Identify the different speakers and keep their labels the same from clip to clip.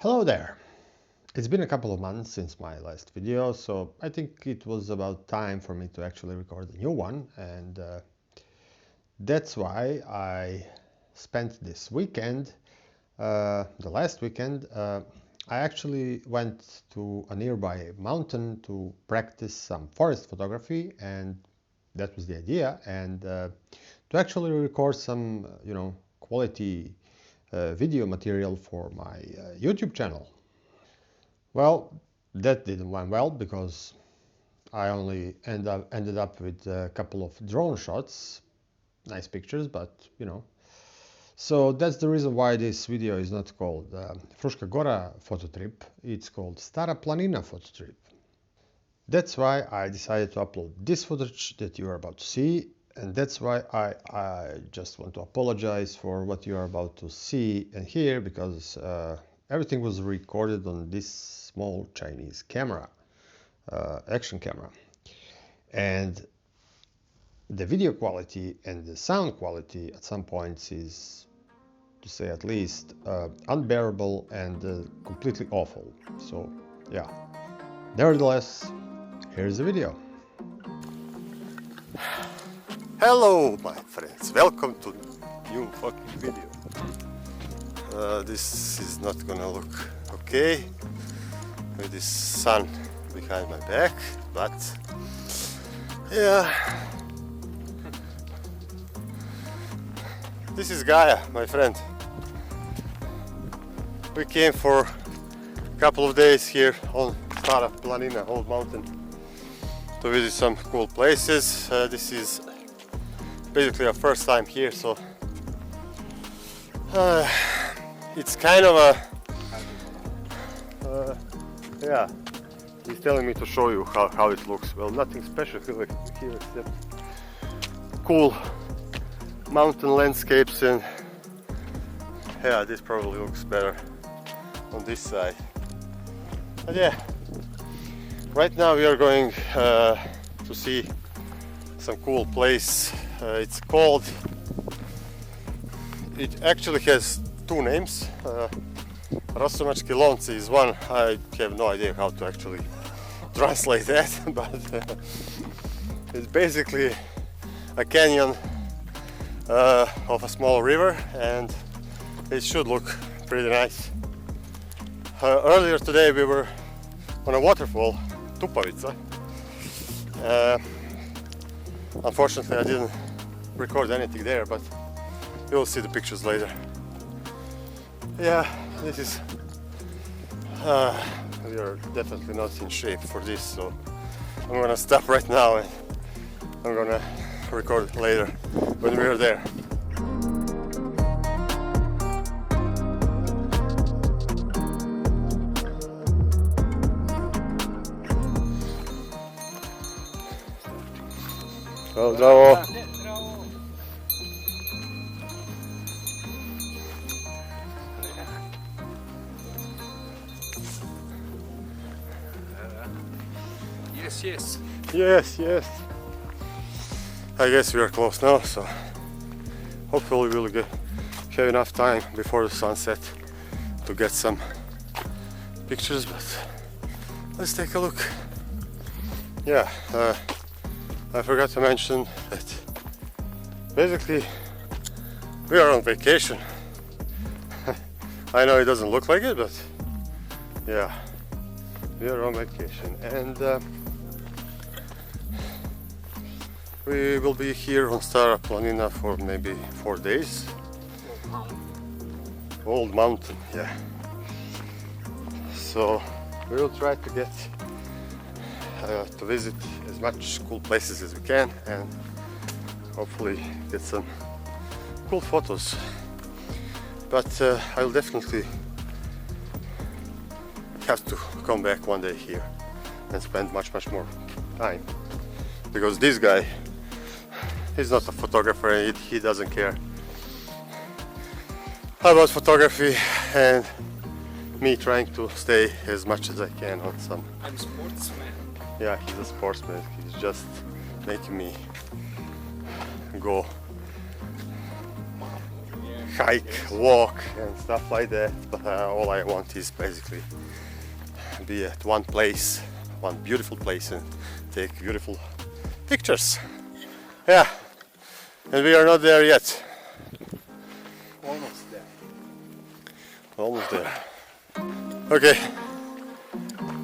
Speaker 1: Hello there! It's been a couple of months since my last video, so I think it was about time for me to actually record a new one, and that's why I spent this weekend, the last weekend, I actually went to a nearby mountain to practice some forest photography, and that was the idea, and to actually record some, quality video material for my YouTube channel. Well, that didn't went well because I only ended up with a couple of drone shots, nice pictures, but So that's the reason why this video is not called Fruška Gora photo trip, it's called Stara Planina photo trip. That's why I decided to upload this footage that you are about to see, and that's why I just want to apologize for what you are about to see and hear, because everything was recorded on this small Chinese camera, action camera, and the video quality and the sound quality at some points is, to say at least, unbearable and completely awful. So yeah, nevertheless, here's the video.
Speaker 2: Hello my friends, welcome to new fucking video. This is not gonna look okay with this sun behind my back, but yeah, this is Gaia, my friend. We came for a couple of days here on Stara Planina, old mountain, to visit some cool places. This is basically our first time here, so it's kind of a yeah, he's telling me to show you how it looks. Well, nothing special here except cool mountain landscapes, and yeah, this probably looks better on this side. But yeah, right now we are going to see some cool place. It's called, it actually has two names. Rasomački Lonci is one. I have no idea how to actually translate that, but it's basically a canyon of a small river, and it should look pretty nice. Earlier today we were on a waterfall, Tupavica. Unfortunately I didn't record anything there, but you'll see the pictures later. Yeah, this is we are definitely not in shape for this, so I'm gonna stop right now and I'm gonna record later when we are there. Oh, bravo. Yes. I guess we are close now, so hopefully we'll have enough time before the sunset to get some pictures, but let's take a look. Yeah, I forgot to mention that basically we are on vacation. I know it doesn't look like it, but yeah, we are on vacation, and we will be here on Stara Planina for maybe 4 days. Old mountain, yeah. So we will try to get to visit as much cool places as we can, and hopefully get some cool photos. But I'll definitely have to come back one day here and spend much more time, because this guy, he's not a photographer, and he doesn't care about photography, and me trying to stay as much as I can on some.
Speaker 3: I'm a sportsman.
Speaker 2: Yeah, he's a sportsman. He's just making me go hike, walk and stuff like that, but all I want is basically be at one place, one beautiful place, and take beautiful pictures. Yeah, and we are not there yet.
Speaker 3: Almost there.
Speaker 2: Almost there. Okay,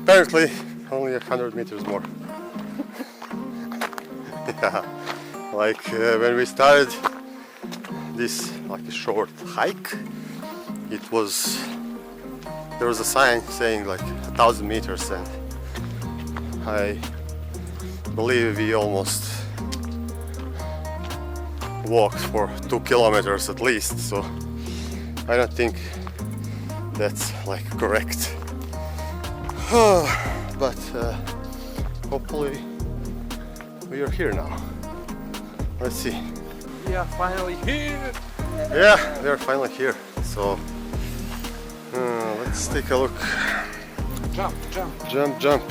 Speaker 2: apparently only 100 meters more. Yeah, like when we started this like a short hike, it was, there was a sign saying like 1,000 meters, and I believe we almost walked for 2 kilometers at least, so I don't think that's like correct. But hopefully we are here now. Let's see.
Speaker 3: We are finally here!
Speaker 2: Yeah, we are finally here. So let's take a look.
Speaker 3: Jump, jump.
Speaker 2: Jump, jump.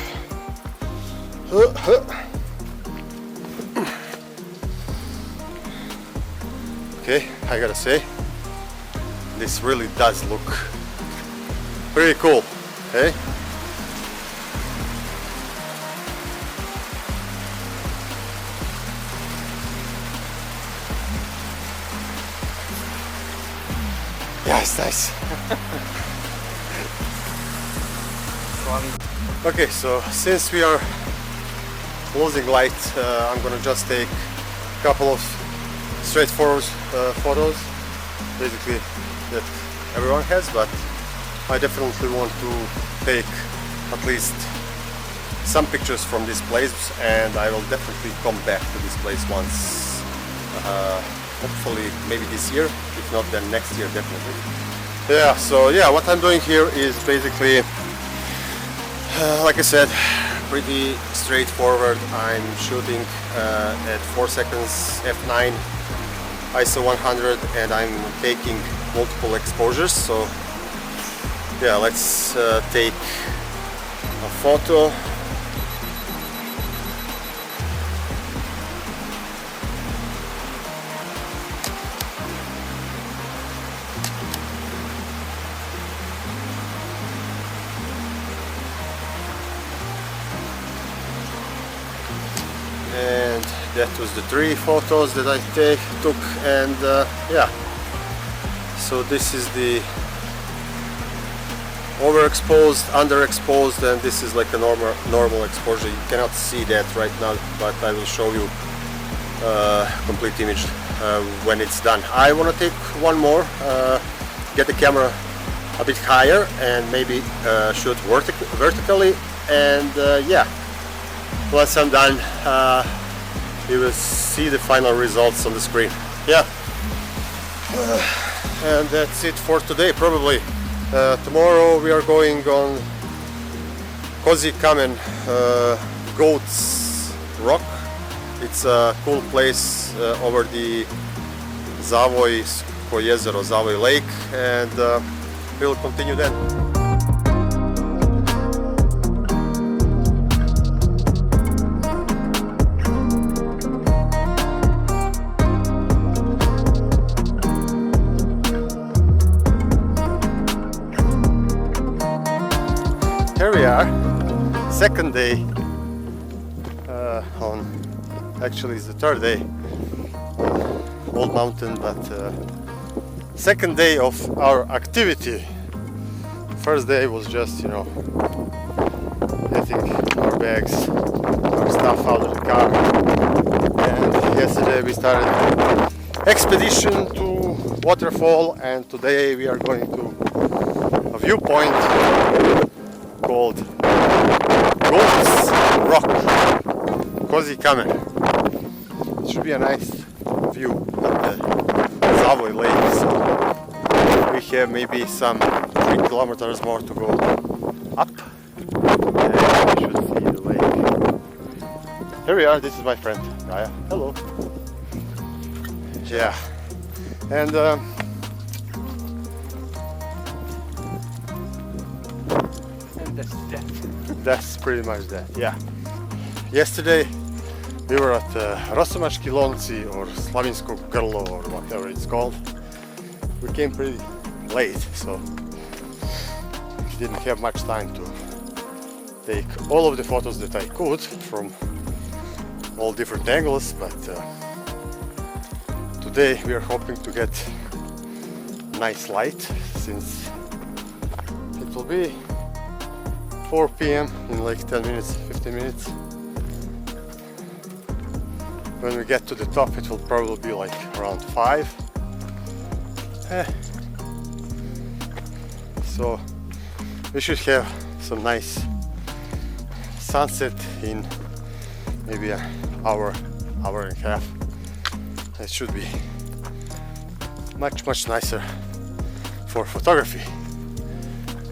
Speaker 2: Okay, I gotta say, this really does look pretty cool, eh? Yeah, it's nice. Okay, so since we are losing light, I'm gonna just take a couple of straightforward photos, basically that everyone has, but I definitely want to take at least some pictures from this place, and I will definitely come back to this place once, hopefully maybe this year, if not then next year definitely. Yeah, so yeah, what I'm doing here is basically, like I said, pretty straightforward. I'm shooting at 4 seconds f9 ISO 100, and I'm taking multiple exposures. So yeah, let's take a photo. And that was the 3 photos that I took, and yeah, so this is the overexposed, underexposed, and this is like a normal exposure. You cannot see that right now, but I will show you complete image when it's done. I want to take one more, get the camera a bit higher and maybe shoot vertically, and yeah, once I'm done, you will see the final results on the screen. Yeah, and that's it for today. Probably tomorrow we are going on Kozi Kamen, Goats Rock. It's a cool place over the Zavojsko jezero, Zavoj Lake, and we'll continue then. Here we are, second day on, actually it's the third day on Old Mountain, but second day of our activity. First day was just, you know, getting our bags, our stuff out of the car, and yesterday we started expedition to waterfall, and today we are going to a viewpoint called Goats Rock, Kozi Kamen. It should be a nice view at the Zavoj Lake. So we have maybe some 3 kilometers more to go up, and we should see the lake. Here we are. This is my friend Raya. Hello. Yeah, and that's pretty much that. Yeah. Yesterday we were at Rosomaški Lonci or Slavinsko Grlo or whatever it's called, we came pretty late, so we didn't have much time to take all of the photos that I could from all different angles, but today we are hoping to get nice light, since it will be 4 p.m. in like 10 minutes, 15 minutes. When we get to the top, it will probably be like around 5. So we should have some nice sunset in maybe an hour, hour and a half. It should be much nicer for photography.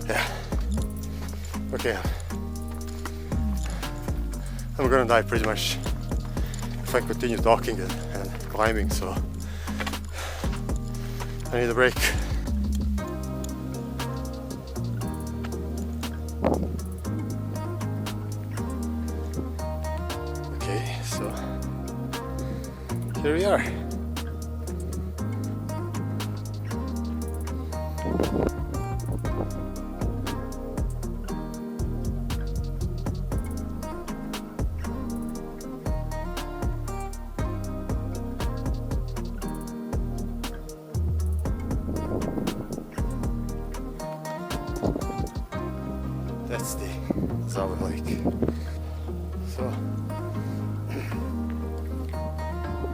Speaker 2: Yeah. Okay. I'm gonna die pretty much if I continue talking and climbing, so I need a break. Okay, so here we are. That's the Zava Lake. So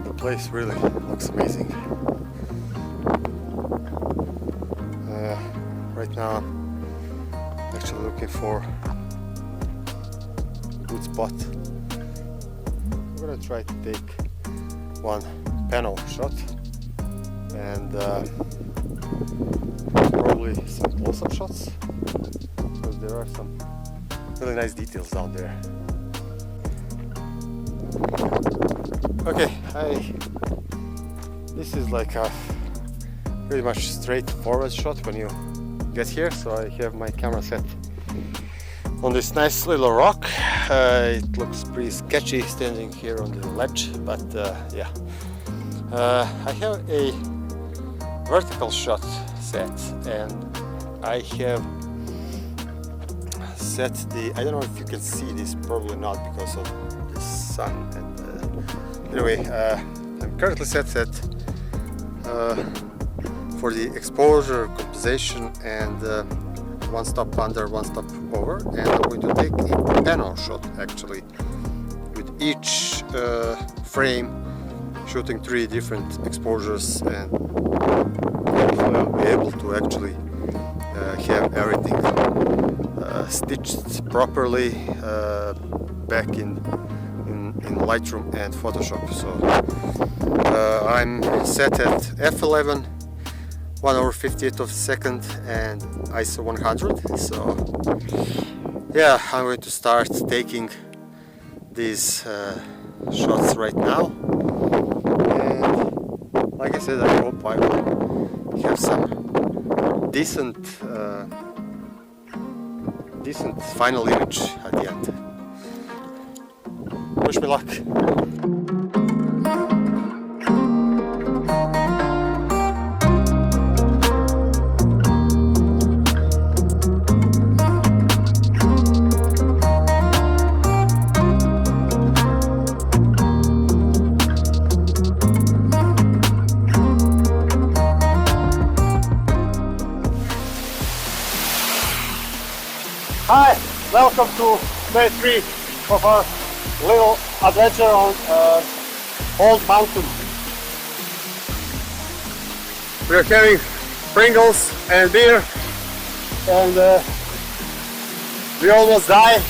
Speaker 2: the place really looks amazing. Right now I'm actually looking for a good spot. I'm gonna try to take one panel shot and probably some close-up shots, because there are some really nice details down there. Okay, this is like a pretty much straightforward shot when you get here, so I have my camera set on this nice little rock. It looks pretty sketchy standing here on the ledge, but yeah. I have a vertical shot set, and I have set the, I don't know if you can see this, probably not because of the sun. And anyway, I'm currently set for the exposure, composition, and one stop under, one stop over, and I'm going to take a panel shot actually with each frame, shooting 3 different exposures, and hopefully I'll be able to actually have everything stitched properly back in Lightroom and Photoshop. So I'm set at f11, 1/58 of a second, and ISO 100. So yeah, I'm going to start taking these shots right now, and like I said, I hope I will have some decent final image at the end. Wish me luck. Hi, welcome to day 3 of our little adventure on Old Mountain. We are having Pringles and beer, and we almost died a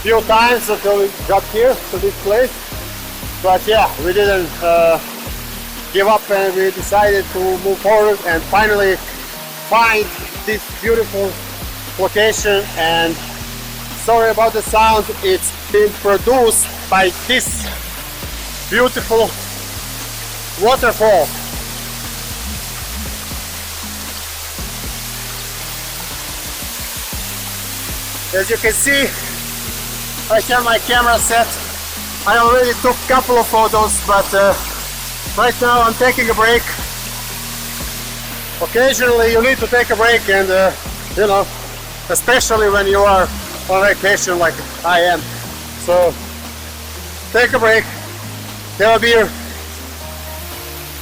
Speaker 2: few times until we got here to this place. But yeah, we didn't give up, and we decided to move forward and finally find this beautiful location. And sorry about the sound, it's been produced by this beautiful waterfall. As you can see, I have my camera set. I already took a couple of photos, but right now I'm taking a break occasionally you need to take a break, and you know, especially when you are on vacation like I am. So take a break, have a beer,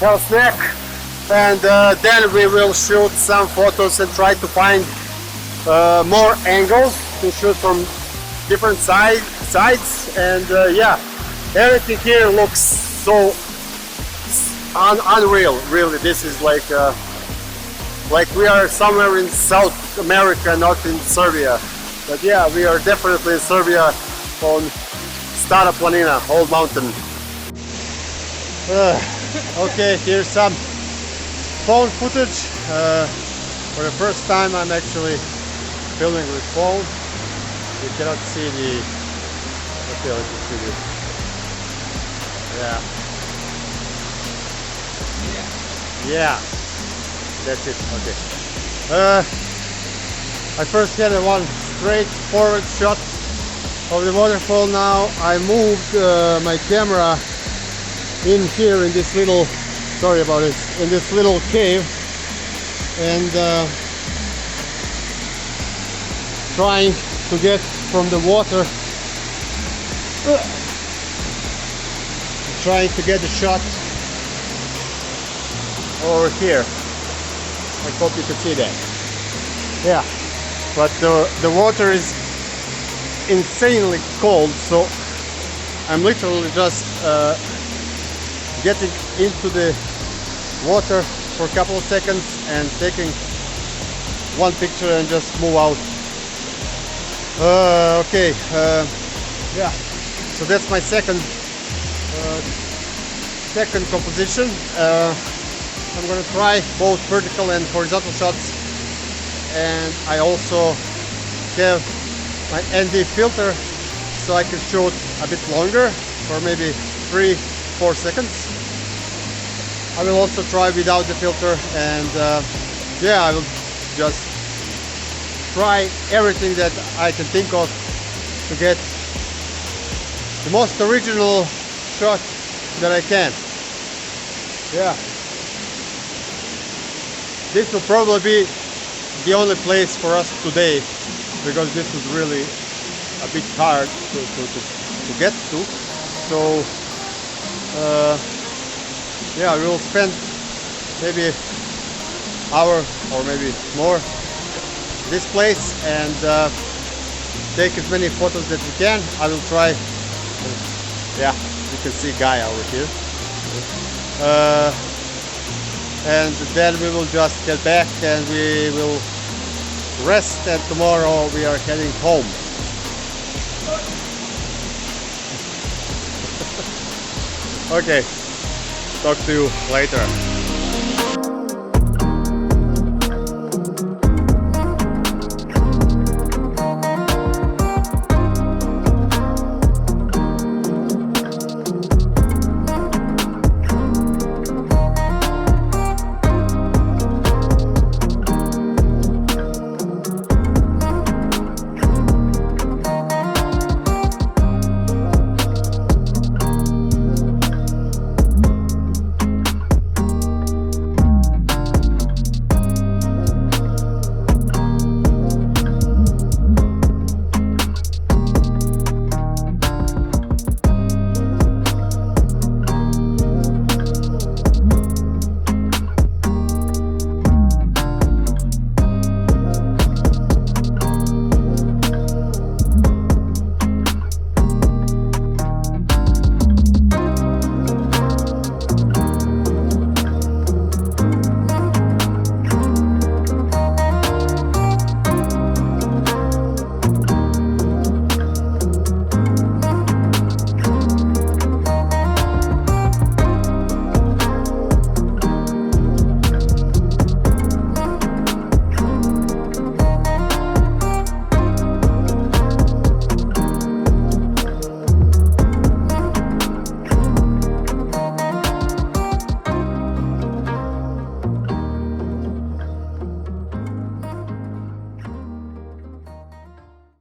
Speaker 2: have a snack, and then we will shoot some photos and try to find more angles to shoot from different sides. And yeah, everything here looks so unreal. Really, this is like we are somewhere in South America, not in Serbia. But yeah, we are definitely in Serbia on Stara Planina, old mountain. Okay, here's some phone footage. For the first time I'm actually filming with phone. You cannot see the... Okay, let me see this. Yeah, that's it. Okay. I first had one straightforward shot of the waterfall. Now I moved my camera in here in this little, sorry about it, in this little cave, and trying to get from the water, trying to get the shot over here. I hope you can see that. Yeah, but the water is insanely cold, so I'm literally just getting into the water for a couple of seconds and taking one picture and just move out. Okay, yeah, so that's my second composition. I'm gonna try both vertical and horizontal shots, and I also have my ND filter so I can shoot a bit longer, for maybe 3-4 seconds. I will also try without the filter, and yeah, I will just try everything that I can think of to get the most original shot that I can. Yeah. This will probably be the only place for us today, because this is really a bit hard to get to. So yeah, we will spend maybe an hour or maybe more this place and take as many photos that we can. I will try. Yeah, you can see Guy over here. And then we will just get back and we will rest, and tomorrow we are heading home. Okay, talk to you later.